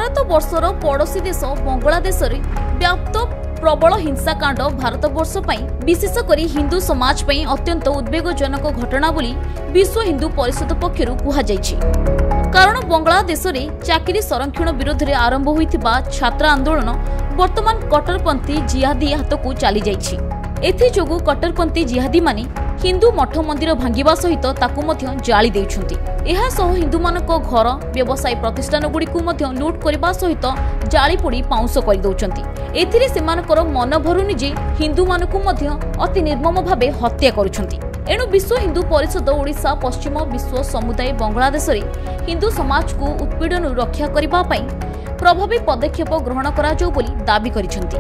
भारत वर्षर पड़ोशी देश बांग्लादेश रे व्याप्त प्रबल हिंसाकांड भारत वर्ष विशेषकर हिंदू समाज अत्यंत उद्वेगजनक घटना बोली विश्व हिंदू परिषद पक्षर कहुଯାଇଛି। कारण बांग्लादेश रे चाकरी संरक्षण विरोध में आरंभ होइथिबा छात्र आंदोलन वर्तमान कट्टरपंथी जिहादी हाथ को चली जाइछि। एथिजोगु कट्टरपंथी जिहादी माने हिंदू मठ मंदिर भांगिबा सहित ताकु मध्य जाली देउछन्ति। एहा सह हिंदू मानको घर व्यवसाय प्रतिष्ठान गुड़िकु मध्य लूट करबा सहित जाली पोड़ी पाउंस करि दउछन्ति। एथिरे सेमानकर मन भरुनि जे हिंदू मानको मध्य अति निर्मम भावे हत्या करूछन्ति। एणु विश्व हिंदू परिषद ओडिशा पश्चिम विश्व समुदाय बांग्लादेश रे हिंदू समाज को उत्पीड़न रक्षा करबा पई प्रभावी पदक्षेप ग्रहण करा जाऊ बोली दाबी करिसन्ति।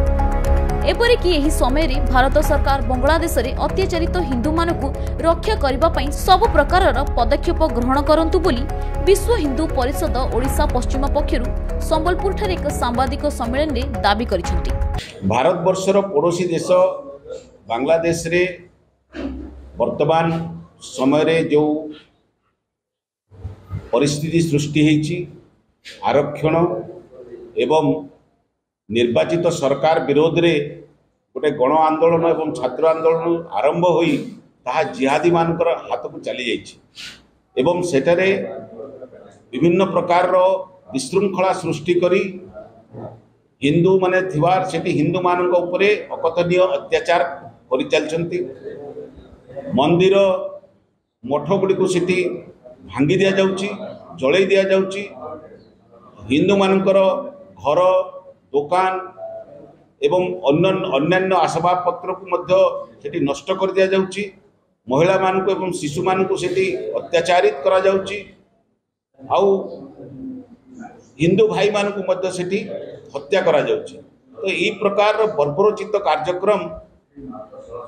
एपरिक यही समय रे भारत सरकार बांग्लादेश रे अत्याचारित हिंदू मानकु रक्षा करिबा पई सब प्रकारर पदक्षेप ग्रहण करंतु बोली विश्व हिंदू परिषद ओडिशा पश्चिम पक्षरु संबलपुर ठारे एक सांबादिक सम्मेलन रे दाबी करिसन्ति। भारत वर्षर पड़ोशी देश बांग्लादेश रे वर्तमान समय रे जो परिस्थिति सृष्टि हेछि आरक्षण एवं निर्वाचित सरकार विरोध रे गोटे गण आंदोलन एवं छात्र आंदोलन आरंभ होई ताहा जिहादी मानकर हाथ को चली जाइछि एवं सेठारे विभिन्न प्रकार रो विशृंखला सृष्टि करी हिंदू माने थिवार सेठी हिंदू मानक उपरे अकथनीय अत्याचार करि चलछन्ति। मंदिर मठ गुडी को सेठी भांगी दिया जाउछि, जळै दिया जाउछि। हिंदू मानकर घर दुकान एवं अन्यान्य आसबाब पत्र को मध्य सेठी नष्ट कर दिया जाउछि। महिला मानक एवं शिशु मानक सेठी अत्याचारित करा जाउछि। आउ हिंदू भाई मानक मध्य सेठी हत्या करा जाउछि। तो ई प्रकार बर्बरोचित कार्यक्रम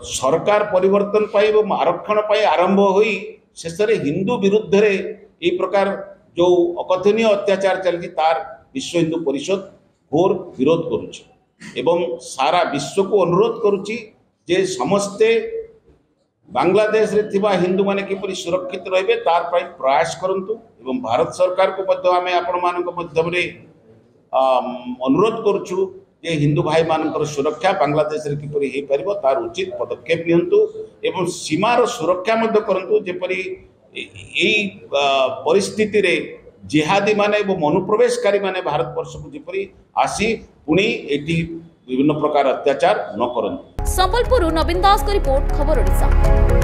सरकार परिवर्तन पाई एवं आरक्षण पाई आरंभ होई शेष रे हिंदू विरुद्ध रे ई प्रकार जो अकथनीय अत्याचार चलछि तार विश्व हिंदू परिषद घोर विरोध करुछि एवं सारा विश्व को अनुरोध करुछि जे समस्ते बांग्लादेश रे थिबा हिंदू माने किपरि सुरक्षित रहबे तार पई प्रयास करंतु एवं भारत सरकार को मध्य आमे आपण मानक मध्यम रे अनुरोध करुछु जे हिंदू भाई मानकर सुरक्षा बांग्लादेश रे किपरि हे परिबो तार उचित पदक्षेप नियंतु एवं सीमा रो सुरक्षा मध्य करंतु जेपरि एई परिस्थिति रे जिहादी माने एवं अनुप्रवेशकारी माने भारत वर्ष को जेपरि आसी पुणी एटी विभिन्न प्रकार अत्याचार न करंतु। संबलपुर नवीन दास का रिपोर्ट, खबर ओडिशा।